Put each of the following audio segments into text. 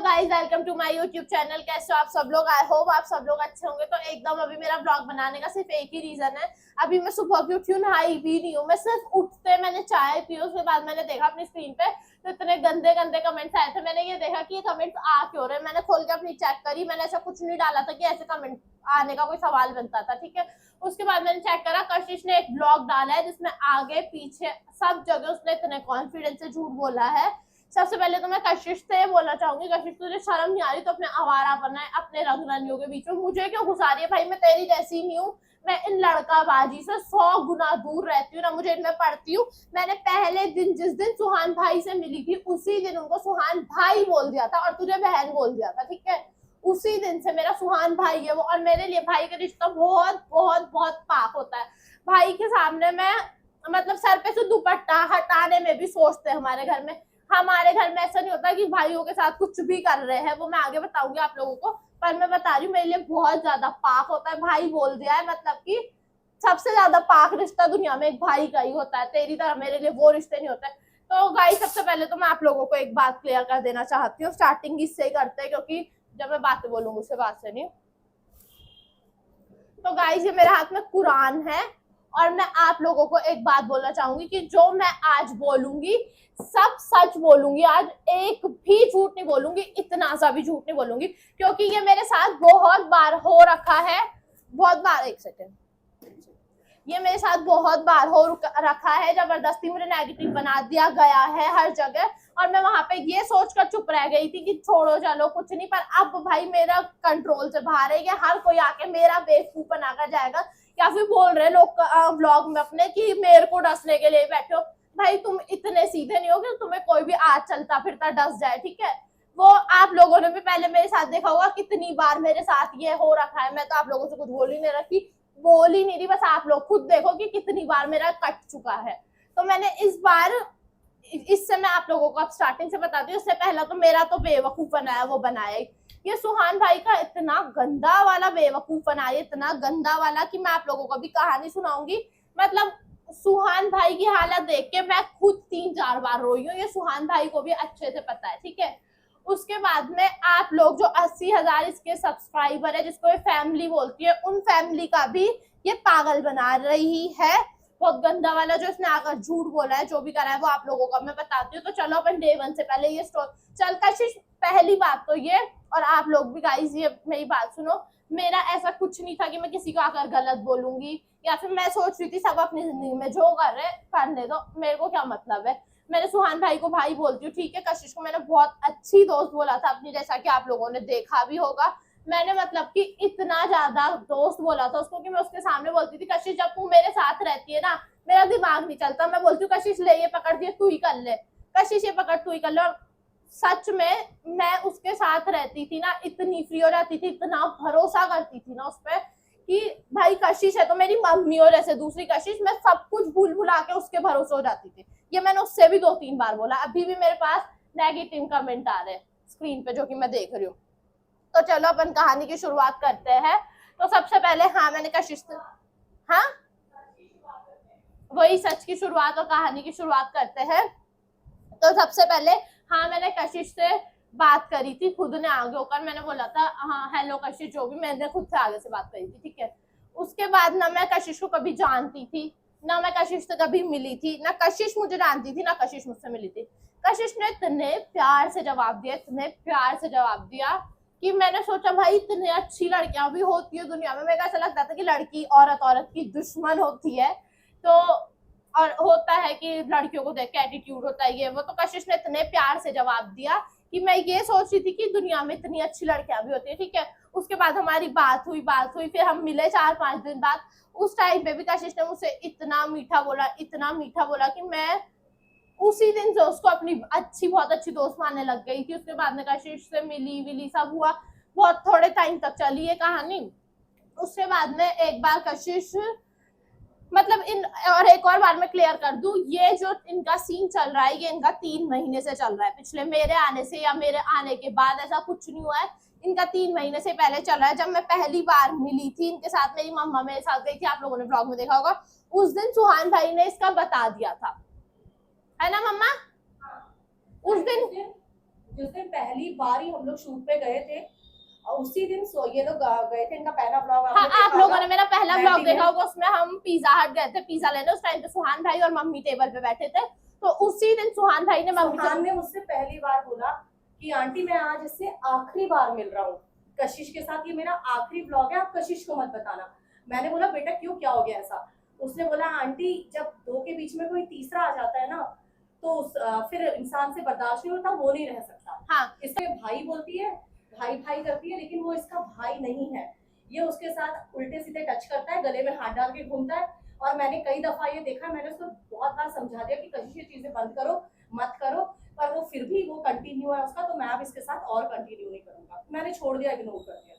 Guys, welcome to my YouTube channel. कैसे हो आप सब लोग? आई होप आप सब लोग अच्छे होंगे। तो एकदम अभी मेरा ब्लॉग बनाने का सिर्फ एक ही रीजन है। अभी मैं सुबह की उठी हूँ, नहाई भी नहीं हूँ। मैं सिर्फ उठते मैंने चाय पी, उसके बाद मैंने देखा अपनी स्क्रीन पे तो इतने गंदे गंदे कमेंट्स आए थे। मैंने ये देखा कि ये कमेंट्स आ क्यों रहे। मैंने खोल के अपनी चेक करी, मैंने ऐसा कुछ नहीं डाला था कि ऐसे कमेंट आने का कोई सवाल बनता था, ठीक है। उसके बाद मैंने चेक करा, कशिश ने एक ब्लॉग डाला है जिसमें आगे पीछे सब जगह उसने इतने कॉन्फिडेंस से झूठ बोला है। सबसे पहले तो मैं कशिश से बोलना चाहूंगी, कशिश तुझे शर्म नहीं आ रही तो अपने आवारा बनाए अपने रंगरलियों के बीच में मुझे क्यों घुसा रही है? भाई मैं तेरी जैसी नहीं हूँ। मैं इन लड़काबाजी से 100 गुना दूर रहती हूँ ना, मुझे इनमें पढ़ती हूँ। मैंने पहले दिन जिस दिन सुहान भाई से मिली थी उसी दिन उनको सुहान भाई बोल दिया था और तुझे बहन बोल दिया था, ठीक है। उसी दिन से मेरा सुहान भाई है वो, और मेरे लिए भाई का रिश्ता बहुत बहुत बहुत पाक होता है। भाई के सामने मैं मतलब सर पे से दुपट्टा हटाने में भी सोचते हैं हमारे घर में। हमारे घर में ऐसा नहीं होता कि भाइयों के साथ कुछ भी कर रहे हैं, वो मैं आगे बताऊंगी आप लोगों को। पर मैं बता रही हूँ मेरे लिए बहुत ज्यादा पाक होता है। भाई बोल दिया है मतलब कि सबसे ज्यादा पाक रिश्ता दुनिया में एक भाई का ही होता है। तेरी तरह मेरे लिए वो रिश्ते नहीं होते। तो गाइस, सबसे पहले तो मैं आप लोगों को एक बात क्लियर कर देना चाहती हूँ। स्टार्टिंग इससे ही करते हैं क्योंकि जब मैं बातें बोलूंगी उससे बात से नहीं। तो गाइस, ये मेरे हाथ में कुरान है और मैं आप लोगों को एक बात बोलना चाहूंगी कि जो मैं आज बोलूंगी सब सच बोलूंगी। आज एक भी झूठ नहीं बोलूंगी, इतना सा भी झूठ नहीं बोलूंगी, क्योंकि ये मेरे साथ बहुत बार हो रखा है। बहुत बार, एक सेकेंड, ये मेरे साथ बहुत बार हो रखा है। जबरदस्ती मुझे नेगेटिव बना दिया गया है हर जगह, और मैं वहां पे ये सोचकर चुप रह गई थी कि छोड़ो चलो कुछ नहीं। पर अब भाई मेरा कंट्रोल से बाहर है। ये हर कोई आके मेरा बेवकूफ बनाकर जाएगा, या फिर बोल रहे लोग व्लॉग में अपने कि मेरे को डसने के लिए बैठे हो। भाई तुम इतने सीधे नहीं हो कि तुम्हें कोई भी आज चलता फिरता डस जाए, ठीक है। वो आप लोगों ने भी पहले मेरे साथ देखा होगा कितनी बार मेरे साथ ये हो रखा है। मैं तो आप लोगों से कुछ बोल ही नहीं रखी, बोल ही नहीं रही, बस आप लोग खुद देखो कि कितनी बार मेरा कट चुका है। तो मैंने इस बार, इससे मैं आप लोगों को अब स्टार्टिंग से बताती हूँ। उससे पहला तो मेरा तो बेवकूफ बनाया वो बनाया, ये सुहान भाई का इतना गंदा वाला बेवकूफ बनाया, इतना गंदा वाला कि मैं आप लोगों को भी कहानी सुनाऊंगी। मतलब सुहान भाई की हालत देख के मैं खुद 3-4 बार रोई हूँ। ये सुहान भाई को भी अच्छे से पता है, ठीक है। उसके बाद में आप लोग जो 80,000 इसके सब्सक्राइबर है, जिसको ये फैमिली बोलती है, उन फैमिली का भी ये पागल बना रही है। बहुत गंदा वाला जो इसने आकर झूठ बोला है, जो भी करा है वो आप लोगों को मैं बताती हूँ। तो चलो अपन डे 1 से पहले ये स्टोरी चल। कशिश, पहली बात तो ये, और आप लोग भी गाइस ये मेरी बात सुनो, मेरा ऐसा कुछ नहीं था कि मैं किसी को आकर गलत बोलूंगी, या फिर मैं सोच रही थी सब अपनी जिंदगी में जो कर रहे करने दो, मेरे को क्या मतलब है। मैंने सुहान भाई को भाई बोलती हूँ, ठीक है। कशिश को मैंने बहुत अच्छी दोस्त बोला था अपनी, जैसा कि आप लोगों ने देखा भी होगा। मैंने मतलब कि इतना ज्यादा दोस्त बोला था उसको कि मैं उसके सामने बोलती थी, कशिश जब तू मेरे साथ रहती है ना मेरा दिमाग नहीं चलता। मैं बोलती हूँ कशिश ले ये पकड़ दिए, तू ही कर ले, कशिश ये पकड़ तू ही कर ले। और सच में मैं उसके साथ रहती थी ना, इतनी फ्री हो जाती थी, इतना भरोसा करती थी ना उस पर कि भाई कशिश है तो मेरी मम्मी, और ऐसे दूसरी कशिश, मैं सब कुछ भूल भुला के उसके भरोसे हो जाती थी। ये मैंने उससे भी 2-3 बार बोला। अभी भी मेरे पास नेगेटिव कमेंट आ रहे हैं स्क्रीन पे जो कि मैं देख रही हूँ। तो चलो अपन कहानी की शुरुआत करते हैं। तो सबसे पहले, हाँ मैंने कशिश, हाँ वही सच की शुरुआत और कहानी की शुरुआत करते हैं। तो सबसे पहले, हाँ मैंने कशिश से बात करी थी, खुद ने आगे होकर मैंने बोला था हाँ हेलो कशिश, जो भी, मैंने खुद से आगे से बात करी थी, ठीक है। उसके बाद ना मैं कशिश को कभी जानती थी, ना मैं कशिश से कभी मिली थी, ना कशिश मुझे जानती थी, ना कशिश मुझसे मिली थी। कशिश ने इतने प्यार से जवाब दिया, इतने प्यार से जवाब दिया कि मैंने सोचा भाई इतनी अच्छी लड़कियां भी होती है दुनिया में। मेरे को ऐसा लगता था कि लड़की औरत औरत की दुश्मन होती है। तो और होता है कि लड़कियों को देख के एटीट्यूड होता है ये वो। तो कशिश ने इतने प्यार से जवाब दिया कि मैं ये सोच रही थी कि दुनिया में इतनी अच्छी लड़कियां भी होती है, ठीक है। उसके बाद हमारी बात हुई, फिर हम मिले 4-5 दिन बाद। उस टाइम पे भी कशिश ने मुझसे इतना मीठा बोला, इतना मीठा बोला कि मैं उसी दिन से उसको अपनी बहुत अच्छी दोस्त मानने लग गई थी। उसके बाद में कशिश से मिली विली सब हुआ, बहुत थोड़े टाइम तक चली ये कहानी। उसके बाद में एक बार कशिश, मतलब इन, और एक और बार मैं क्लियर कर दूं, ये जो इनका सीन चल रहा है ये इनका 3 महीने से चल रहा है। पिछले मेरे आने से या मेरे आने के बाद ऐसा कुछ नहीं हुआ है, इनका 3 महीने से पहले चल रहा है। जब मैं पहली बार मिली थी इनके साथ, मेरी मम्मा मेरे साथ गई थी, आप लोगों ने ब्लॉग में देखा होगा। उस दिन सुहान भाई ने इसका बता दिया था, है ना मम्मा? उस दिन जिस दिन पहली बार ही हम लोग शूट पे गए थे, और उसी दिन ये लोग गए थे, इनका पहला ब्लॉग हाँ, आप लोगों ने मेरा पहला ब्लॉग देखा होगा। होगा, उसमें हम पिज्जा हट गए थे पिज्जा लेने। उस टाइम पे सुहान भाई और मम्मी टेबल पे बैठे थे, तो उसी दिन सुहान भाई ने सुहान ने मुझसे पहली बार बोला कि आंटी मैं आज इससे आखिरी बार मिल रहा हूँ, कशिश के साथ ये मेरा आखिरी ब्लॉग है, आप कशिश को मत बताना। मैंने बोला बेटा क्यों, क्या हो गया ऐसा? उसने बोला आंटी जब दो के बीच में कोई तीसरा आ जाता है ना, तो फिर इंसान से बर्दाश्त नहीं होता, वो नहीं रह सकता। हाँ, इसमें भाई बोलती है, भाई भाई करती है, लेकिन वो इसका भाई नहीं है। ये उसके साथ उल्टे सीधे टच करता है, गले में हाथ डाल के घूमता है। और मैंने कई दफा ये देखा, मैंने उसको बहुत बार समझा दिया कि कशिश ये चीजें बंद करो, मत करो, पर वो फिर भी वो कंटिन्यू है उसका। तो मैं अब इसके साथ और कंटिन्यू नहीं करूंगा, मैंने छोड़ दिया, इग्नोर कर दिया।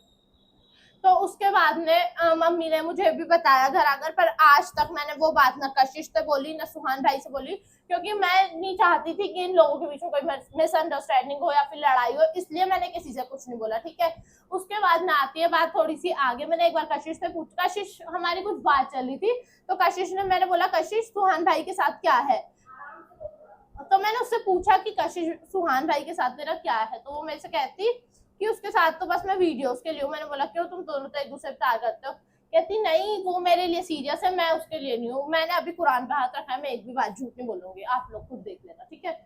तो उसके बाद में मम्मी ने मुझे भी बताया घर आकर, पर आज तक मैंने वो बात ना कशिश से बोली ना सुहान भाई से बोली, क्योंकि मैं नहीं चाहती थी कि इन लोगों के बीच में कोई मिसअंडरस्टैंडिंग हो या फिर लड़ाई हो, इसलिए मैंने किसी से कुछ नहीं बोला, ठीक है। उसके बाद में आती है बात थोड़ी सी आगे। मैंने एक बार कशिश से पूछ, कशिश हमारी कुछ बात चल रही थी, तो कशिश ने, मैंने बोला कशिश सुहान भाई के साथ क्या है, तो मैंने उससे पूछा कि कशिश सुहान भाई के साथ तेरा क्या है, तो वो मेरे से कहती कि उसके साथ तो बस मैं वीडियोस के लिए हूँ। मैंने बोला क्यों, तुम दोनों तो एक दूसरे पे प्यार करते हो? कहती नहीं वो मेरे लिए सीरियस है, मैं उसके लिए नहीं हूँ। मैंने अभी कुरान पे हाथ रखा है, मैं एक भी बात झूठ नहीं बोलूंगी, आप लोग खुद देख लेना, ठीक है।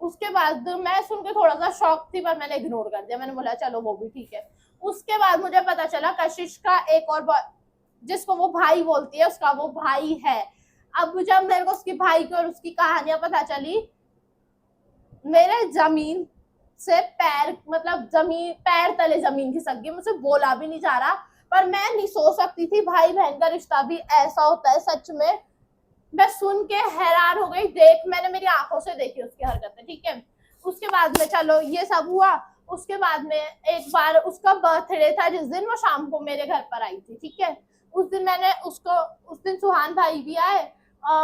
उसके बाद मैं सुन के थोड़ा सा शॉक थी, पर मैंने इग्नोर कर दिया। मैंने बोला चलो वो भी ठीक है। उसके बाद मुझे पता चला कशिश का एक और जिसको वो भाई बोलती है, उसका वो भाई है। अब जब मेरे को उसकी भाई की और उसकी कहानियां पता चली, मेरे जमीन से पैर, मतलब जमीन, पैर तले जमीन खिसक गई। मुझसे बोला भी नहीं जा रहा, पर मैं नहीं सोच सकती थी भाई बहन का रिश्ता भी ऐसा होता है, सच में। मैं सुन के हैरान हो गई, मैंने मेरी आंखों से देखी उसकी हरकतें, ठीक है। उसके बाद में चलो ये सब हुआ। उसके बाद में एक बार उसका बर्थडे था, जिस दिन वो शाम को मेरे घर पर आई थी, ठीक है। उस दिन मैंने उसको, उस दिन सुहान भाई भी आए,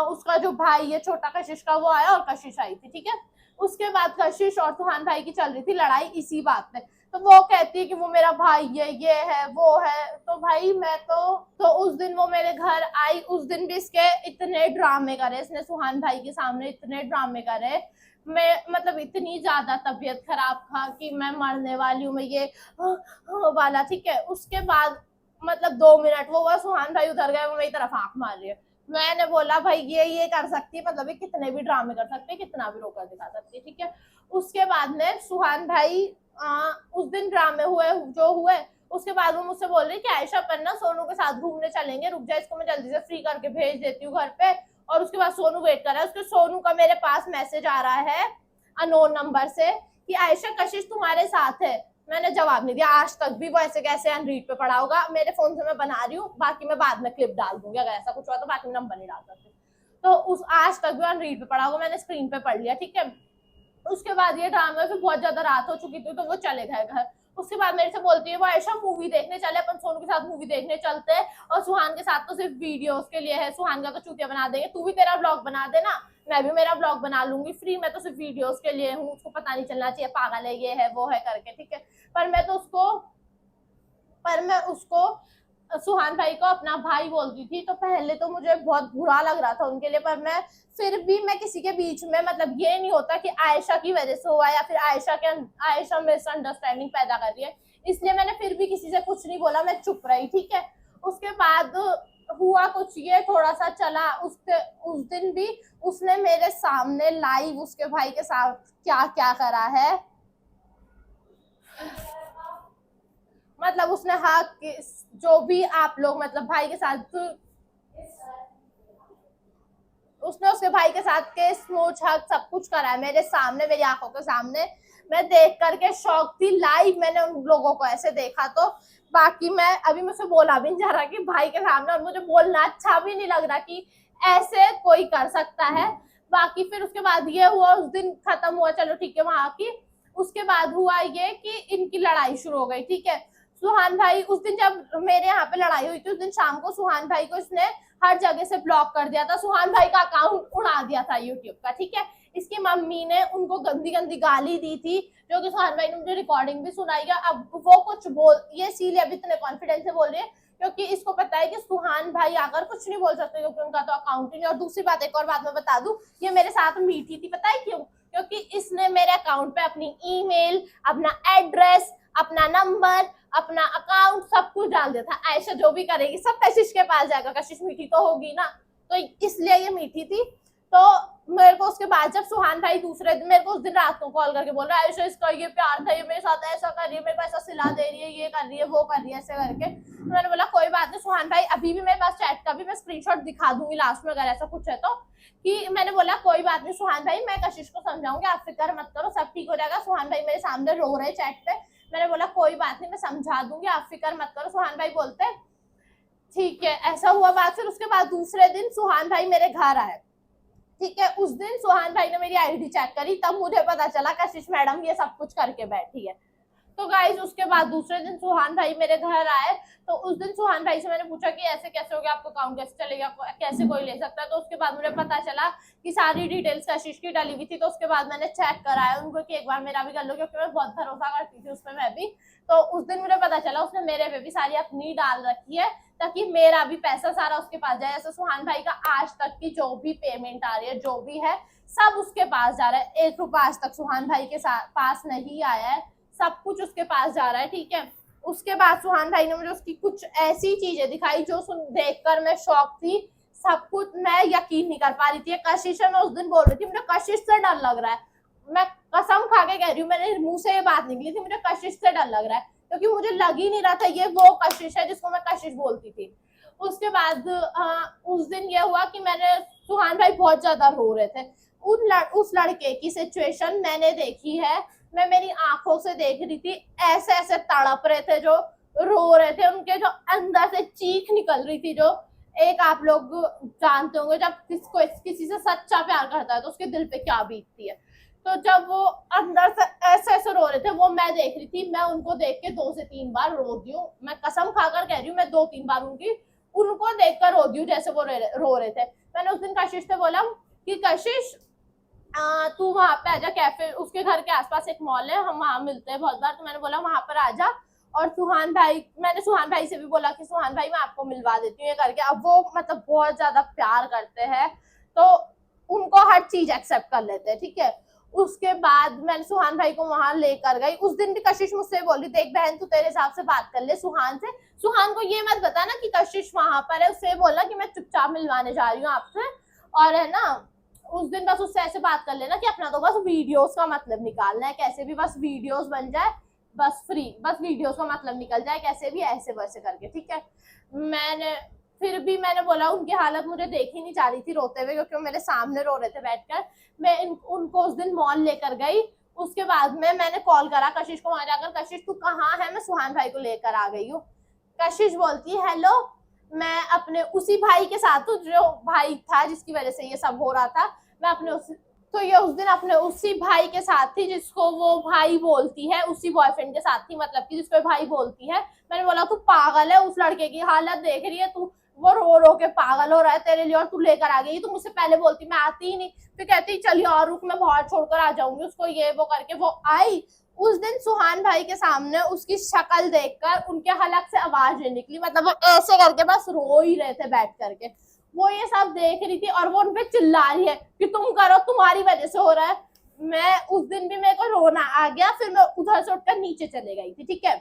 उसका जो भाई है छोटा कशिश का, वो आया, और कशिश आई थी, ठीक है। उसके बाद कशिश और सुहान भाई की चल रही थी लड़ाई इसी बात पे। तो वो कहती है कि वो मेरा भाई है, ये है वो है। तो भाई मैं तो उस दिन वो मेरे घर आई, उस दिन भी इसके इतने ड्रामे करे इसने, सुहान भाई के सामने इतने ड्रामे करे। मैं मतलब इतनी ज्यादा तबीयत खराब था कि मैं मरने वाली हूँ, मैं ये वाला, ठीक है। उसके बाद मतलब 2 मिनट वो हुआ, सुहान भाई उधर गए, वो मेरी तरफ आंख मार रही है। मैंने बोला भाई ये कर सकती है, मतलब ये कितने भी ड्रामे कर सकते हैं, कितना भी रोकर दिखा सकती है, ठीक है। उसके बाद में सुहान भाई उस दिन ड्रामे हुए जो हुए, उसके बाद वो मुझसे बोल रही कि आयशा अपन ना सोनू के साथ घूमने चलेंगे, रुक जा, इसको मैं जल्दी से फ्री करके भेज देती हूँ घर पे। और उसके बाद सोनू वेट कर रहा है, उसके सोनू का मेरे पास मैसेज आ रहा है अनोन नंबर से कि आयशा कशिश तुम्हारे साथ है। मैंने जवाब नहीं दिया, आज तक भी वो ऐसे कैसे अनरीड पे पड़ा होगा। मेरे फोन से मैं बना रही हूँ, बाकी मैं बाद में क्लिप डाल दूंगी अगर ऐसा कुछ हुआ तो, बाकी नंबर नहीं डाल सकती। तो उस आज तक भी अनरीड पे पड़ा होगा, मैंने स्क्रीन पे पढ़ लिया, ठीक है। उसके बाद ये ड्रामा, फिर बहुत ज्यादा रात हो चुकी थी तो वो चले गए घर। उसके बाद मेरे से बोलती है वो आयशा मूवी देखने चले, अपन सोनू के साथ मूवी देखने चलते हैं, और सुहान के साथ तो सिर्फ वीडियोस के लिए है, सुहान का तो चूतिया बना देंगे, तू भी तेरा ब्लॉग बना देना, मैं भी मेरा ब्लॉग बना लूंगी फ्री में, तो सिर्फ वीडियोस के लिए हूँ, उसको पता नहीं चलना चाहिए पागल है, ये है वो है करके, ठीक है। पर मैं उसको सुहान भाई को अपना भाई बोलती थी। तो पहले तो मुझे बहुत बुरा लग रहा था उनके लिए, पर मैं फिर भी, मैं किसी के बीच में, मतलब ये नहीं होता कि आयशा की वजह से हुआ या फिर आयशा मिसअंडरस्टैंडिंग पैदा कर रही है, इसलिए मैंने फिर भी किसी से कुछ नहीं बोला, मैं चुप रही, ठीक है। उसके बाद हुआ कुछ ये थोड़ा सा चला, उस दिन भी उसने मेरे सामने लाइव उसके भाई के साथ क्या क्या करा है, मतलब उसने हक, जो भी आप लोग, मतलब भाई के साथ उसने उसके भाई के साथ के स्मूच हक सब कुछ करा है मेरे सामने, मेरी आंखों के सामने। मैं देख करके शौक थी, लाइव मैंने उन लोगों को ऐसे देखा। तो बाकी मैं अभी मुझसे बोला भी नहीं जा रहा कि भाई के सामने, और मुझे बोलना अच्छा भी नहीं लग रहा कि ऐसे कोई कर सकता है। बाकी फिर उसके बाद ये हुआ, उस दिन खत्म हुआ, चलो ठीक है वहां की। उसके बाद हुआ ये कि इनकी लड़ाई शुरू हो गई, ठीक है। सुहान भाई, उस दिन जब मेरे यहाँ पे लड़ाई हुई थी, उस दिन शाम को सुहान भाई को इसने हर जगह से ब्लॉक कर दिया था, सुहान भाई का अकाउंट उड़ा दिया था यूट्यूब का, ठीक है। इसकी मम्मी ने उनको गंदी गंदी गाली दी थी, जो कि सुहान भाई ने मुझे रिकॉर्डिंग भी सुनाई है। अब वो कुछ बोल, ये इसीलिए अभी इतने कॉन्फिडेंस से बोल रही है क्योंकि इसको पता है कि सुहान भाई आकर कुछ नहीं बोल सकते, क्योंकि उनका तो अकाउंट ही नहीं। और दूसरी बात, एक और बात मैं बता दूं, ये मेरे साथ मीठी थी, पता है क्यों? क्योंकि इसने मेरे अकाउंट पे अपनी ईमेल, अपना एड्रेस, अपना नंबर, अपना अकाउंट सब कुछ डाल दिया था। आयशा जो भी करेगी सब कशिश के पास जाएगा, कशिश मीठी तो होगी ना, तो इसलिए ये मीठी थी। तो मेरे को उसके बाद जब सुहान भाई दूसरे दिन मेरे को उस दिन रात को कॉल करके बोल रहा है आयशा इसका ये प्यार था, ये मेरे साथ ऐसा कर रही है, मेरे को ऐसा सिला दे रही है, ये कर रही है, वो कर रही है, ऐसे करके। तो मैंने बोला कोई बात नहीं सुहान भाई, अभी भी मेरे पास चैट का भी मैं स्क्रीनशॉट दिखा दूंगी लास्ट में अगर ऐसा कुछ है तो, कि मैंने बोला कोई बात नहीं सुहान भाई, मैं कशिश को समझाऊंगी, आप फिक्र मत करो, सब ठीक हो जाएगा। सुहान भाई मेरे सामने रो रहे चैट पे, मैंने बोला कोई बात नहीं मैं समझा दूंगी, आप फिक्र मत करो। सुहान भाई बोलते ठीक है। ऐसा हुआ बात। फिर उसके बाद दूसरे दिन सुहान भाई मेरे घर आए, ठीक है। उस दिन सुहान भाई ने मेरी आईडी चेक करी, तब मुझे पता चला कशिश मैडम ये सब कुछ करके बैठी है। तो गाइज उसके बाद दूसरे दिन सुहान भाई मेरे घर आए, तो उस दिन सुहान भाई से मैंने पूछा कि ऐसे कैसे हो गया, आपको अकाउंट कैसे चलेगा, कैसे कोई ले सकता है। तो उसके बाद मुझे पता चला कि सारी डिटेल्स कशिश की डली हुई थी। तो उसके बाद मैंने चेक कराया उनको कि एक बार मेरा भी कर लो, क्योंकि मैं बहुत भरोसा करती थी उसमें मैं भी। तो उस दिन मुझे पता चला उसने मेरे पे भी सारी अपनी डाल रखी है, ताकि मेरा भी पैसा सारा उसके पास जाए। ऐसे सुहान भाई का आज तक की जो भी पेमेंट आ रही है, जो भी है सब उसके पास जा रहा है। 1 रुपया आज तक सुहान भाई के पास नहीं आया है, सब कुछ उसके पास जा रहा है, ठीक है। उसके बाद सुहान भाई ने मुझे उसकी कुछ ऐसी चीजें दिखाई जो देखकर मैं शॉक थी, सब कुछ मैं यकीन नहीं कर पा रही थी। कशिश मैं उस दिन बोल रही थी मुझे कशिश से डर लग रहा है, मैं कसम खा के कह रही हूँ, मेरे मुंह से ये बात निकली थी, मुझे कशिश से डर लग रहा है, क्योंकि मुझे लग ही नहीं रहा था ये वो कशिश है जिसको मैं कशिश बोलती थी। उसके बाद उस दिन ये हुआ कि मैंने सुहान भाई बहुत ज्यादा रो रहे थे। उस लड़के की सिचुएशन मैंने देखी है, मैं मेरी आंखों से देख रही थी, ऐसे ऐसे तड़प रहे थे, जो रो रहे थे, उनके जो अंदर से चीख निकल रही थी। जो एक आप लोग जानते होंगे जब किसी से सच्चा प्यार करता है तो उसके दिल पे क्या बीतती है। तो जब वो अंदर से ऐसे ऐसे रो रहे थे वो मैं देख रही थी, मैं उनको देख के 2 से 3 बार रो दी हूँ, मैं कसम खाकर कह रही हूँ, मैं 2-3 बार उनको देखकर रो दी हूँ जैसे वो रो रहे थे। मैंने उस दिन कशिश से बोला कि कशिश तू वहां पे आजा, कैफे उसके घर के आसपास एक मॉल है, हम वहां मिलते हैं बहुत बार, तो मैंने बोला वहां पर आजा। और मैंने सुहान भाई से भी बोला कि सुहान भाई मैं आपको मिलवा देती हूँ ये करके। अब वो मतलब बहुत ज्यादा प्यार करते हैं तो उनको हर चीज एक्सेप्ट कर लेते हैं, ठीक है। उसके बाद मैंने सुहान भाई को वहां लेकर गई। उस दिन भी कशिश मुझसे बोली देख बहन तू तेरे हिसाब से बात कर ले सुहान से, सुहान को ये मत बता ना कि कशिश वहां पर है, उससे बोला कि मैं चुपचाप मिलवाने जा रही हूँ आपसे। और है ना उस दिन बस उससे ऐसे बात कर लेना कि अपना तो बस वीडियोस का मतलब निकालना है, कैसे भी बस वीडियोस बन जाए, बस बस वीडियोस का मतलब निकल जाए कैसे भी, ऐसे वैसे करके, ठीक है। मैंने बोला उनकी हालत मुझे देखी नहीं जा रही थी रोते हुए, क्योंकि वो मेरे सामने रो रहे थे बैठकर। मैं उनको उस दिन मॉल लेकर गई। उसके बाद मैंने कॉल करा कशिश को, वहां जाकर कशिश तू कहाँ है, मैं सुहान भाई को लेकर आ गई हूँ। कशिश बोलती हेलो, मैं अपने उसी भाई के साथ हूँ जो भाई था जिसकी वजह से ये सब हो रहा था। मैं अपने उस दिन अपने उसी भाई के साथ थी जिसको वो भाई बोलती है, उसी बॉयफ्रेंड के साथ थी, मतलब कि जिसको भाई बोलती है। मैंने बोला तू पागल है, उस लड़के की हालत देख रही है तू, वो रो रो के पागल हो रहा है तेरे लिए और तू लेकर आ गई, तू मुझसे पहले बोलती मैं आती ही नहीं। फिर कहती चलिए और रुक मैं बाहर छोड़कर आ जाऊंगी उसको, ये वो करके वो आई। उस दिन सुहान भाई के सामने उसकी शक्ल देखकर उनके हलक से आवाज नहीं निकली, मतलब वो ऐसे करके बस रो ही रहे थे बैठ करके। वो ये सब देख रही थी और वो उनपे चिल्ला रही है कि तुम करो, तुम्हारी वजह से हो रहा है। मैं उस दिन भी मेरे को रोना आ गया, फिर मैं उधर से उठकर नीचे चले गई थी, ठीक है,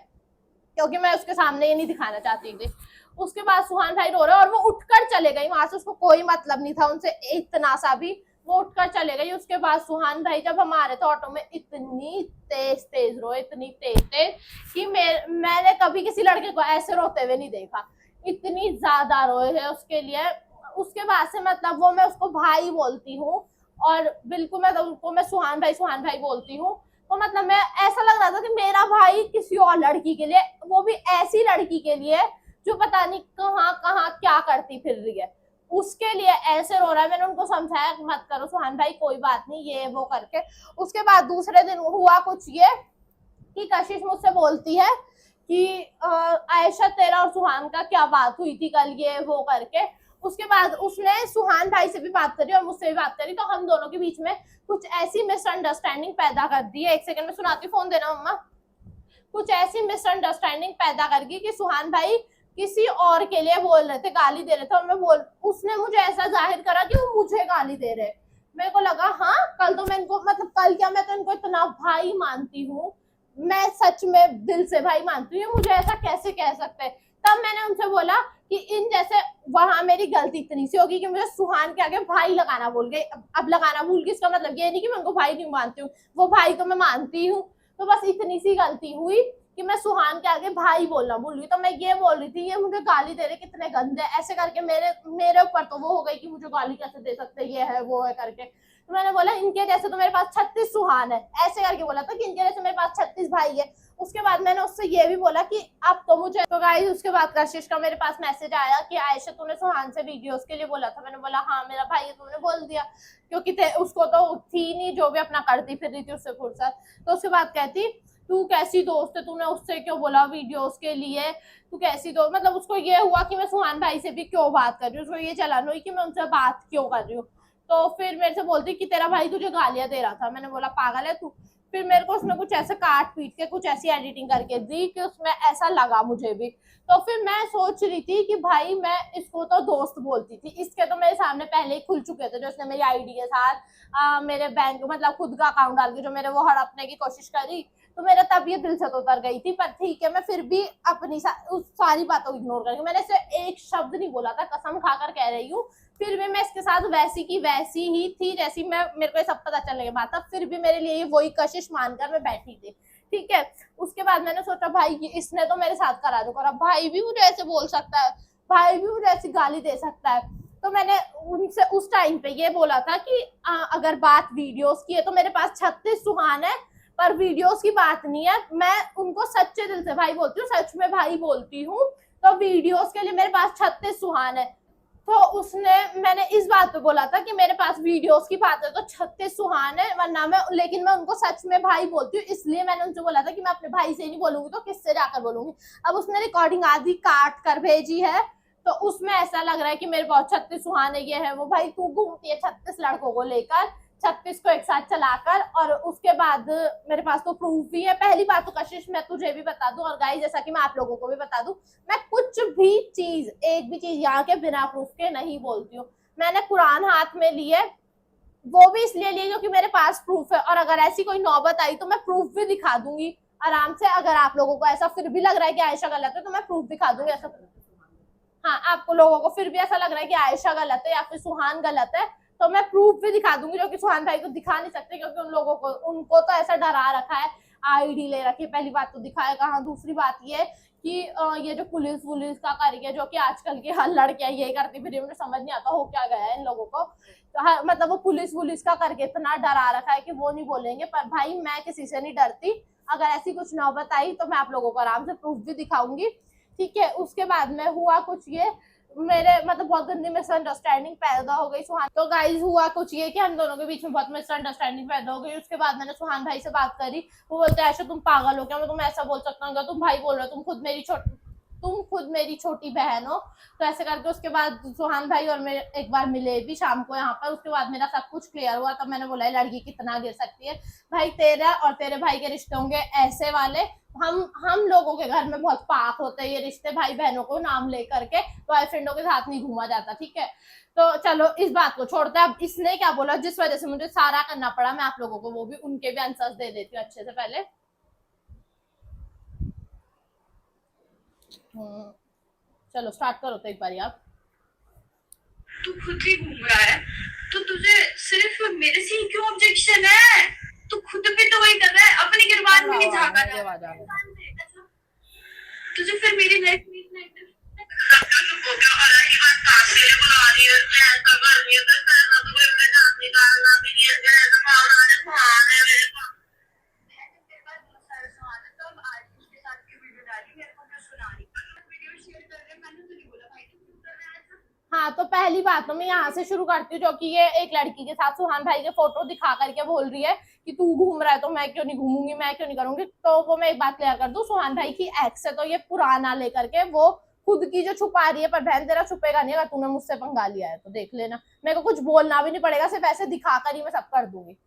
क्योंकि मैं उसके सामने ये नहीं दिखाना चाहती थी। उसके बाद सुहान भाई रो रहे और वो उठकर चले गई वहां से, उसको कोई मतलब नहीं था उनसे इतना सा भी, वो उठकर चले गई। उसके बाद सुहान भाई जब हम आ रहे थे ऑटो में इतनी तेज रोए, इतनी तेज कि मैंने कभी किसी लड़के को ऐसे रोते हुए नहीं देखा, इतनी ज्यादा रोए है उसके लिए। उसके बाद से मतलब वो मैं उसको भाई बोलती हूँ और बिल्कुल मैं सुहान भाई बोलती हूँ। तो मतलब मैं ऐसा लग रहा था कि मेरा भाई किसी और लड़की के लिए, वो भी ऐसी लड़की के लिए जो पता नहीं कहाँ कहाँ क्या करती फिर रही है, उसके लिए ऐसे रो रहा है। मैंने उनको समझाया मत करो सुहान भाई, कोई बात नहीं, ये वो करके। उसके बाद दूसरे दिन हुआ कुछ ये कि कशिश मुझसे बोलती है कि आयशा तेरा और सुहान का क्या बात हुई थी कल, ये वो करके। उसके बाद उसने सुहान भाई से भी बात करी और मुझसे भी बात करी, तो हम दोनों के बीच में कुछ ऐसी मिसअंडरस्टैंडिंग पैदा कर दी है। एक सेकंड में सुनाती, फोन देना मम्मा। कुछ ऐसी मिसअंडरस्टैंडिंग पैदा कर दी कि सुहान भाई किसी और के लिए बोल रहे थे, गाली दे रहे थे, और उसने मुझे ऐसा जाहिर करा कि वो मुझे गाली दे रहे। मेरे को लगा हाँ कल तो मैं इनको मतलब कल क्या मैं तो इनको इतना भाई मानती हूँ, मैं सच में दिल से भाई मानती हूँ, मुझे ऐसा कैसे कह सकते हैं। तब मैंने उनसे बोला कि इन जैसे वहां मेरी गलती इतनी सी होगी कि मुझे सुहान के आगे भाई लगाना भूल गई। अब लगाना भूल गई इसका मतलब ये नहीं कि मैं उनको भाई नहीं मानती हूँ, वो भाई तो मैं मानती हूँ। तो बस इतनी सी गलती हुई कि मैं सुहान के आगे भाई बोलना भूल गई। तो मैं ये बोल रही थी ये मुझे गाली दे रहे कितने गंदे, ऐसे करके मेरे मेरे ऊपर तो वो हो गई कि मुझे गाली कैसे दे सकते, ये है वो है करके। तो मैंने बोला इनके जैसे तो मेरे पास 36 सुहान है, ऐसे करके बोला था कि इनके जैसे मेरे पास 36 भाई है। उसके बाद मैंने उससे ये भी बोला कि अब तो मुझे तो गाइस उसके बाद कशिश का मेरे पास मैसेज आया कि आयशा तूने सुहान से वीडियोस के लिए बोला था। मैंने बोला हाँ मेरा भाई है, तुमने बोल दिया, क्योंकि उसको तो थी नहीं, जो भी अपना करती फिर रही थी उससे फुर्सत। तो उसके बाद कहती तू कैसी दोस्त है, तूने उससे क्यों बोला वीडियोस के लिए, तू कैसी दोस्त, मतलब उसको ये हुआ कि मैं सुहान भाई से भी क्यों बात कर रही हूँ, उसको ये चलान हुई कि मैं उनसे बात क्यों कर रही हूँ। तो फिर मेरे से बोलती कि तेरा भाई तुझे गालियां दे रहा था। मैंने बोला पागल है तू। फिर मेरे को उसने कुछ ऐसे काट पीट के कुछ ऐसी एडिटिंग करके दी कि उसमें ऐसा लगा मुझे भी। तो फिर मैं सोच रही थी कि भाई मैं इसको तो दोस्त बोलती थी, इसके तो मेरे सामने पहले ही खुल चुके थे, जो उसने मेरी आईडी के साथ मेरे बैंक मतलब खुद का अकाउंट डाल के जो मेरे वो हड़पने की कोशिश करी। तो मेरा तब ये दिल से तो उतर गई थी, पर ठीक है मैं फिर भी अपनी उस सारी बातों को इग्नोर करके मैंने इसे एक शब्द नहीं बोला था, कसम खाकर कह रही हूँ। फिर भी मैं इसके साथ वैसी की वैसी ही थी जैसी मैं, मेरे को सब पता चलने के बाद था, फिर भी मेरे लिए वही कशिश मानकर मैं बैठी थी। ठीक है। उसके बाद मैंने सोचा भाई इसने तो मेरे साथ करा दो करा, भाई भी मुझे ऐसे बोल सकता है, भाई भी मुझे ऐसी गाली दे सकता है। तो मैंने उनसे उस टाइम पे ये बोला था कि अगर बात वीडियोस की है तो मेरे पास 36 सुहान है, पर वीडियोस की बात नहीं है। मैं उनको सच्चे दिल से भाई बोलती हूँ, सच में भाई बोलती हूँ। तो वीडियोस के लिए मेरे पास 36 सुहान है। तो उसने मैंने इस बात पे बोला था कि मेरे पास वीडियोस की बात है तो 36 सुहान है, वरना मैं, लेकिन मैं उनको सच में भाई बोलती हूँ, इसलिए मैंने उनसे बोला था कि मैं अपने भाई से नहीं बोलूंगी तो किससे जाकर बोलूंगी। अब उसने रिकॉर्डिंग आधी काट कर भेजी है, तो उसमें ऐसा लग रहा है कि मेरे पास 36 सुहाने ये है वो। भाई तू घूमती है 36 लड़कों को लेकर, 36 को एक साथ चलाकर, और उसके बाद मेरे पास तो प्रूफ भी है। पहली बात तो कशिश मैं तुझे भी बता दूं और गाइस जैसा कि मैं आप लोगों को भी बता दूं, मैं कुछ भी चीज एक भी चीज यहाँ के बिना प्रूफ के नहीं बोलती हूँ। मैंने कुरान हाथ में लिए, वो भी इसलिए लिए क्योंकि मेरे पास प्रूफ है, और अगर ऐसी कोई नौबत आई तो मैं प्रूफ भी दिखा दूंगी आराम से। अगर आप लोगों को ऐसा फिर भी लग रहा है कि आयशा गलत है तो मैं प्रूफ दिखा दूंगी ऐसा। हाँ आपको लोगों को फिर भी ऐसा लग रहा है कि आयशा गलत है या फिर सुहान गलत है, तो मैं प्रूफ भी दिखा दूंगी, जो कि सुहान भाई को दिखा नहीं सकते क्योंकि उन लोगों को, उनको तो ऐसा डरा रखा है, आईडी ले रखी है। पहली बात तो दिखाएगा। हाँ दूसरी बात ये कि ये जो पुलिस वुलिस का करिए, जो कि आजकल की हर लड़कियां यही करती फिर मुझे समझ नहीं आता हो क्या गया है इन लोगों को। तो मतलब वो पुलिस वुलिस का करके इतना डरा रखा है कि वो नहीं बोलेंगे, पर भाई मैं किसी से नहीं डरती। अगर ऐसी कुछ नौबत आई तो मैं आप लोगों को आराम से प्रूफ भी दिखाऊंगी। ठीक है। उसके बाद में हुआ कुछ ये, मेरे मतलब बहुत गंदी मिसअंडरस्टैंडिंग पैदा हो गई सुहान। तो गाइज हुआ कुछ ये कि हम दोनों के बीच में बहुत मिसअंडरस्टैंडिंग पैदा हो गई। उसके बाद मैंने सुहान भाई से बात करी, वो बोलते हैं ऐसा तुम पागल हो क्या, मैं तुम्हें ऐसा बोल सकता हूँ, तुम भाई बोल रहे हो, तुम खुद मेरी छोटी बहन हो। तो ऐसे करके उसके बाद सुहान भाई और मेरे एक बार मिले भी शाम को यहाँ पर। उसके बाद मेरा सब कुछ क्लियर हुआ, तब मैंने बोला लड़की कितना गिर सकती है। भाई तेरा और तेरे भाई के रिश्ते होंगे ऐसे वाले, हम लोगों के घर में बहुत पाक होते हैं ये रिश्ते, भाई बहनों को नाम लेकर के बॉयफ्रेंडों के साथ नहीं घूमा जाता। ठीक है। तो चलो इस बात को छोड़ते हैं। अब इसने क्या बोला जिस वजह से मुझे सारा करना पड़ा, मैं आप लोगों को वो भी उनके भी आंसर्स दे देती हूँ अच्छे से पहले। चलो स्टार्ट करो तो एक बारी आप। तू खुद भी घूम रहा है तो तुझे सिर्फ मेरे से ही क्यों ऑब्जेक्शन है? तू खुद भी तो वही कर रहा है, अपनी गिरबान में ही झांका जा रहा है। तुझे फिर मेरी लाइफ में इतना इंटरेस्ट हाँ तो पहली बात तो मैं यहाँ से शुरू करती हूँ, जो कि ये एक लड़की के साथ सुहान भाई के फोटो दिखा करके बोल रही है कि तू घूम रहा है तो मैं क्यों नहीं घूमूंगी, मैं क्यों नहीं करूंगी। तो वो मैं एक बात क्लियर कर दूं, सुहान भाई की एक्स है तो ये पुराना लेकर के वो खुद की जो छुपा रही है, पर बहन तेरा छुपेगा नहीं अगर तूने मुझसे पंगा लिया है तो देख लेना, मेरे को कुछ बोलना भी नहीं पड़ेगा, सिर्फ ऐसे दिखा कर ही मैं सब कर दूंगी।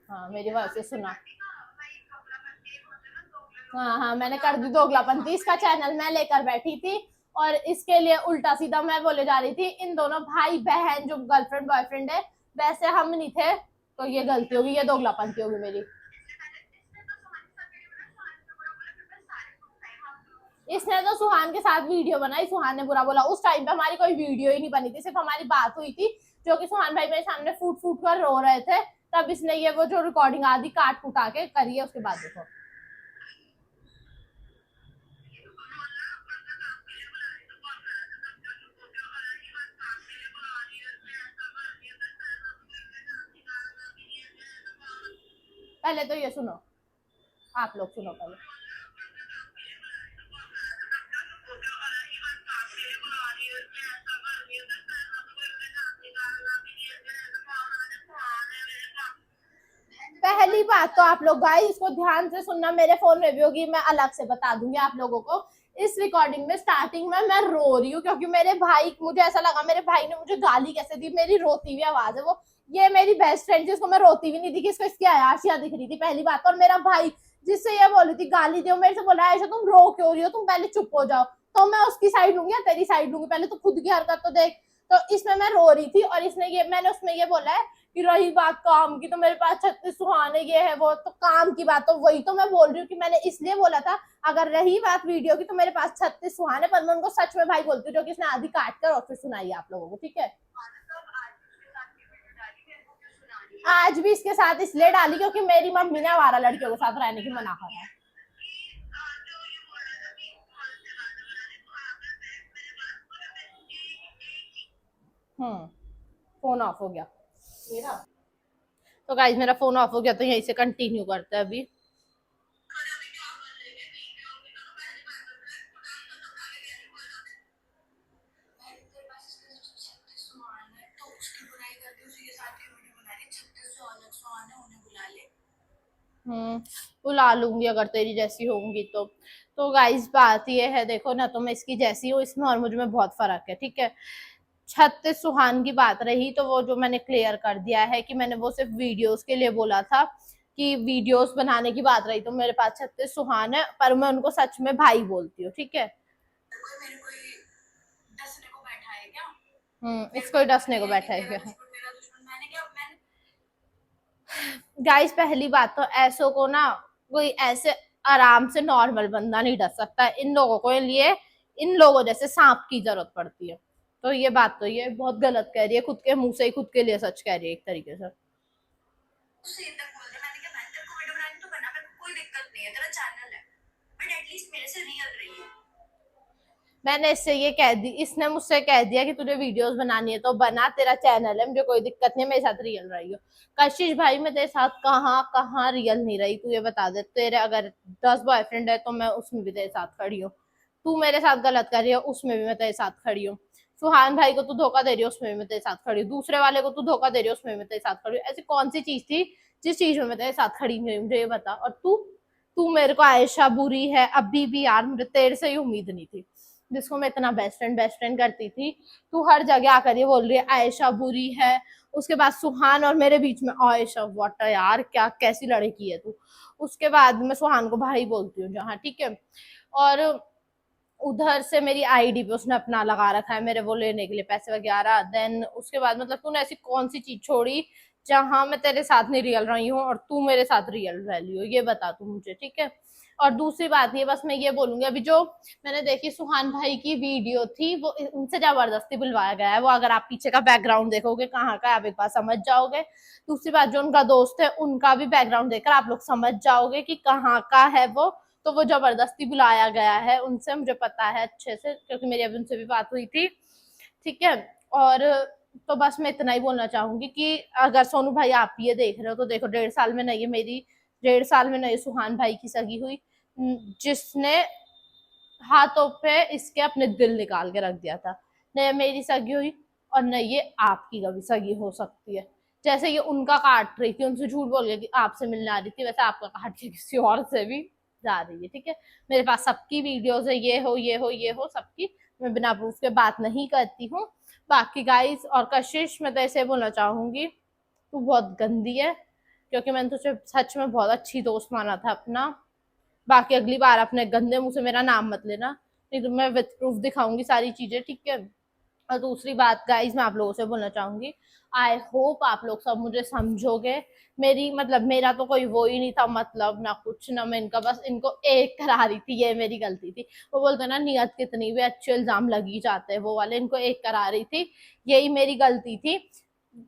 हाँ मेरी बात से सुना। हाँ हाँ मैंने कर दी दोगलापंती, इसका चैनल मैं लेकर बैठी थी और इसके लिए उल्टा सीधा मैं बोले जा रही थी। इन दोनों भाई बहन जो गर्लफ्रेंड बॉयफ्रेंड है वैसे हम नहीं थे, तो ये गलती होगी, ये दोगलापंती होगी मेरी। इसने तो सुहान के साथ वीडियो बनाई, सुहान ने बुरा बोला। उस टाइम पे हमारी कोई वीडियो ही नहीं बनी थी, सिर्फ हमारी बात हुई थी, जो कि सुहान भाई मेरे सामने फूट फूट कर रो रहे थे, तब इसने ये वो जो रिकॉर्डिंग आदि काट कुटा के करी है, उसके बाद देखो। पहले तो ये सुनो, आप लोग सुनो पहले। पहली बात तो आप लोग गाइस इसको ध्यान से सुनना, मेरे फोन में भी होगी, मैं अलग से बता दूंगी आप लोगों को। इस रिकॉर्डिंग में स्टार्टिंग में मैं रो रही हूँ क्योंकि मेरे भाई, मुझे ऐसा लगा मेरे भाई ने मुझे गाली कैसे दी, मेरी रोती हुई आवाज है वो। ये मेरी बेस्ट फ्रेंड जिसको मैं रोती हुई नहीं दिखी, इसको इसकी आयाशिया दिख रही थी पहली बात। और मेरा भाई जिससे ये बोली थी गाली दो, मेरे से बोला आयशा तुम रो क्यों रही हो, तुम पहले चुप हो जाओ। तो मैं उसकी साइड लूंगी या तेरी साइड लूंगी, पहले तो खुद की हरकत तो देख। तो इसमें मैं रो रही थी और इसने ये, मैंने उसमें ये बोला है कि रही बात काम की तो मेरे पास 36 सुहाने ये है वो, तो काम की बात तो वही तो मैं बोल रही हूँ कि मैंने इसलिए बोला था। अगर रही बात वीडियो की तो मेरे पास 36 सुहाने, पर मैं उनको सच में भाई बोलती हूँ, जो कि इसने आधी काट कर और फिर सुनाई आप लोगों को, ठीक है। आज भी इसके साथ इसलिए डाली क्योंकि मेरी मम्मी ने आवारा लड़कियों के साथ रहने की मना करा है। फोन ऑफ हो गया मेरा तो गाइस, मेरा फोन ऑफ हो गया तो यहीं से कंटिन्यू करते हैं अभी। बुला लूंगी अगर तेरी जैसी होंगी तो गाइस बात ये है, देखो ना, तो मैं इसकी जैसी हूँ, इसमें और मुझ में बहुत फर्क है, ठीक है। 36 सुहान की बात रही तो वो जो मैंने क्लियर कर दिया है कि मैंने वो सिर्फ वीडियोस के लिए बोला था, कि वीडियोस बनाने की बात रही तो मेरे पास 36 सुहान है, पर मैं उनको सच में भाई बोलती हूँ, ठीक है। इसको ही डसने को बैठा है क्या? गाइस पहली बात तो ऐसो को ना कोई ऐसे आराम से नॉर्मल बंदा नहीं डस सकता, इन लोगों को लिए इन लोगों जैसे सांप की जरूरत पड़ती है। तो ये बात तो ये बहुत गलत कह रही है, खुद के मुंह से ही खुद के लिए सच कह रही है एक तरीके से। मैंने इससे ये कह दी, इसने मुझसे कह दिया कि तुझे वीडियोस बनानी है तो बना, तेरा चैनल है, मुझे कोई दिक्कत नहीं है, मेरे साथ रियल रही हो। कशिश भाई मैं तेरे साथ कहाँ कहाँ रियल नहीं रही, तू ये बता दे। तेरे अगर 10 बॉयफ्रेंड है तो मैं उसमें भी तेरे साथ खड़ी हूँ। तू मेरे साथ गलत कर रही है उसमें भी मैं तेरे साथ खड़ी हूँ। सुहान भाई को तू धोखा दे रही है उसमें भी मैं तेरे साथ खड़ी हूँ। दूसरे वाले को तू धोखा दे रही है उसमें भी मैं तेरे साथ खड़ी हूँ। ऐसी कौन सी चीज थी जिस चीज में मैं तेरे साथ खड़ी नहीं हुई, मुझे ये बता। और तू तू मेरे को आयशा बुरी है अभी भी, यार मुझे तेरे से ही उम्मीद नहीं थी, जिसको मैं इतना बेस्ट फ्रेंड करती थी। तू हर जगह आकर ये बोल रही है आयशा बुरी है, उसके बाद सुहान और मेरे बीच में आयशा, व्हाट यार, क्या कैसी लड़की है तू। उसके बाद मैं सुहान को भाई बोलती हूँ जहाँ, ठीक है। और उधर से मेरी आईडी पे उसने अपना लगा रखा है मेरे वो लेने के लिए पैसे वगैरह। देन उसके बाद मतलब तूने ऐसी कौन सी चीज छोड़ी जहां मैं तेरे साथ नहीं रियल रही हूँ और तू मेरे साथ रियल रह ली हो, ये बता तू मुझे, ठीक है। और दूसरी बात ये, बस मैं ये बोलूंगी, अभी जो मैंने देखी सुहान भाई की वीडियो थी वो उनसे जबरदस्ती बुलवाया गया है, वो अगर आप पीछे का बैकग्राउंड देखोगे कहाँ का, आप एक बार समझ जाओगे। दूसरी बात, जो उनका दोस्त है उनका भी बैकग्राउंड देखकर आप लोग समझ जाओगे कि कहाँ का है वो। तो वो जबरदस्ती बुलाया गया है उनसे, मुझे पता है अच्छे से क्योंकि मेरी अभी उनसे भी बात हुई थी, ठीक है। और तो बस मैं इतना ही बोलना चाहूंगी कि अगर सोनू भाई आप ये देख रहे हो तो देखो, 1.5 साल में नहीं है मेरी, 1.5 साल में नहीं सुहान भाई की सगी हुई, जिसने हाथों पे इसके अपने दिल निकाल के रख दिया था। न मेरी सगी हुई और न ये आपकी कभी सगी हो सकती है। जैसे ये उनका काट रही थी, उनसे झूठ बोल के कि आपसे मिलने आ रही थी, वैसे आपका काट के किसी और से भी जा रही है, ठीक है। मेरे पास सबकी वीडियोस है, ये हो सबकी, मैं बिना प्रूफ के बात नहीं करती हूँ। बाकी गाइस और कशिश, मैं तो ऐसे बोलना चाहूंगी तू बहुत गंदी है, क्योंकि मैंने तुझे सच में बहुत अच्छी दोस्त माना था अपना। बाकी अगली बार अपने गंदे मुंह से मेरा नाम मत लेना, नहीं तो मैं विद प्रूफ दिखाऊंगी सारी चीजें, ठीक है। और दूसरी बात गाइज मैं आप लोगों से बोलना चाहूंगी, आई होप आप लोग सब मुझे समझोगे। मेरी मतलब मेरा तो कोई वो ही नहीं था, मतलब ना कुछ ना, मैं इनका बस इनको एक करा रही थी, ये मेरी गलती थी। वो बोलते ना नियत कितनी भी अच्छे इल्जाम लगी जाते हैं, वो वाले, इनको एक करा रही थी, यही मेरी गलती थी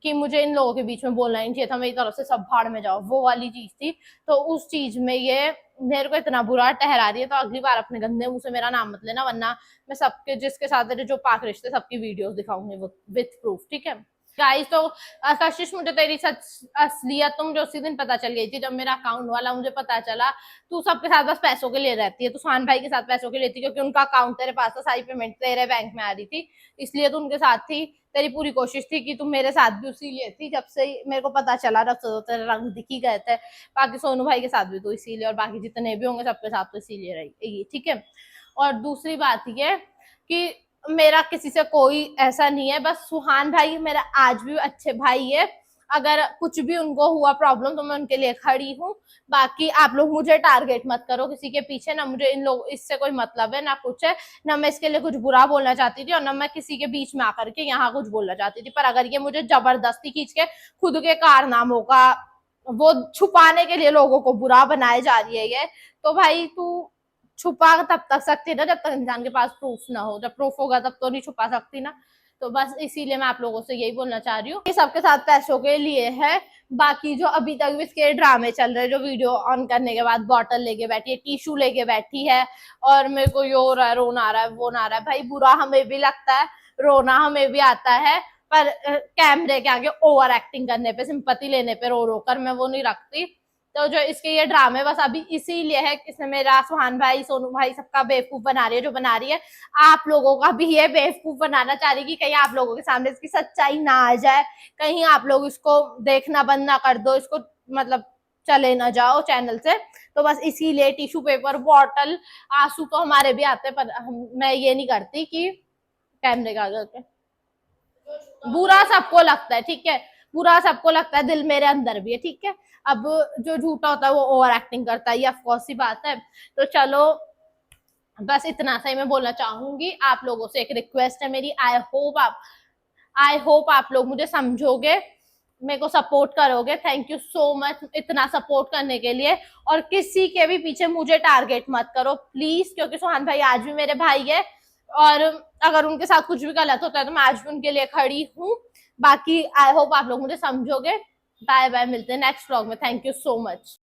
कि मुझे इन लोगों के बीच में बोलना ही नहीं चाहिए था, मेरी तरफ से सब भाड़ में जाओ, वो वाली चीज थी। तो उस चीज में ये मेरे को इतना बुरा ठहरा रही है, तो अगली बार अपने गंदे मुंह से मेरा नाम मत लेना, वरना मैं सबके जिसके साथ मेरे जो पाक रिश्ते सबकी वीडियोस दिखाऊंगी विथ प्रूफ, ठीक है गाइस। तो कशिश मुझे तेरी सच असलियत तो मुझे उसी दिन पता चल गई थी जब मेरा अकाउंट वाला मुझे पता चला। तू सबके साथ बस पैसों के लिए रहती है, तू सुहान भाई के साथ पैसों के लिए थी, क्योंकि उनका अकाउंट तेरे पास था, सारी पेमेंट तेरे बैंक में आ रही थी, इसलिए तू उनके साथ थी। तेरी पूरी कोशिश थी कि तुम मेरे साथ भी उसी लिए थी, जब से मेरे को पता चला रब से तेरे रंग दिख ही गए थे। बाकी सोनू भाई के साथ भी तो इसीलिए, और बाकी जितने भी होंगे सबके साथ तो इसीलिए रही, ठीक है। और दूसरी बात ये कि मेरा किसी से कोई ऐसा नहीं है, बस सुहान भाई मेरा आज भी अच्छे भाई है, अगर कुछ भी उनको हुआ प्रॉब्लम तो मैं उनके लिए खड़ी हूँ। बाकी आप लोग मुझे टारगेट मत करो किसी के पीछे, ना मुझे इन लोग इससे कोई मतलब है ना कुछ है, ना मैं इसके लिए कुछ बुरा बोलना चाहती थी, और ना मैं किसी के बीच में आकर के यहाँ कुछ बोलना चाहती थी। पर अगर ये मुझे जबरदस्ती खींच के खुद के कारनामों का वो छुपाने के लिए लोगों को बुरा बनाए जा रही है ये, तो भाई तू छुपा तब तक सकती है ना जब तक इंसान के पास प्रूफ ना हो, जब प्रूफ होगा तब तो नहीं छुपा सकती ना। तो बस इसीलिए मैं आप लोगों से यही बोलना चाह रही हूँ, ये सबके साथ पैसों के लिए है। बाकी जो अभी तक भी इसके ड्रामे चल रहे हैं, जो वीडियो ऑन करने के बाद बॉटल लेके बैठी है, टिश्यू लेके बैठी है, और मेरे को ये हो रहा है, रोना आ रहा है, वो ना आ रहा है, भाई बुरा हमें भी लगता है, रोना हमें भी आता है, पर कैमरे के आगे ओवर एक्टिंग करने पे, सिंपैथी लेने पे रो रो कर मैं वो नहीं रखती। तो जो इसके ये ड्रामे बस अभी इसीलिए है कि इसने मेरा सुहान भाई सोनू भाई सबका बेवकूफ बना रही है, जो बना रही है आप लोगों का भी ये बेवकूफ बनाना चाह रही है कि कहीं आप लोगों के सामने इसकी सच्चाई ना आ जाए, कहीं आप लोग इसको देखना बंद ना कर दो, इसको मतलब चले ना जाओ चैनल से। तो बस इसीलिए टिश्यू पेपर बॉटल आंसू तो हमारे भी आते हैं, पर मैं ये नहीं करती कि कैमरे का आगे, बुरा सबको लगता है, ठीक है, बुरा सबको लगता है, दिल मेरे अंदर भी है, ठीक है। अब जो झूठा होता है वो ओवर एक्टिंग करता है, ये ऑफकोर्स सी बात है। तो चलो बस इतना सा ही मैं बोलना चाहूंगी, आप लोगों से एक रिक्वेस्ट है मेरी, आई होप आप लोग मुझे समझोगे, मेरे को सपोर्ट करोगे। थैंक यू सो मच इतना सपोर्ट करने के लिए, और किसी के भी पीछे मुझे टारगेट मत करो प्लीज, क्योंकि सुहान भाई आज भी मेरे भाई है, और अगर उनके साथ कुछ भी गलत होता है तो मैं आज भी उनके लिए खड़ी हूँ। बाकी आई होप आप लोग मुझे समझोगे। बाय बाय, मिलते हैं नेक्स्ट व्लॉग में। Thank you so much.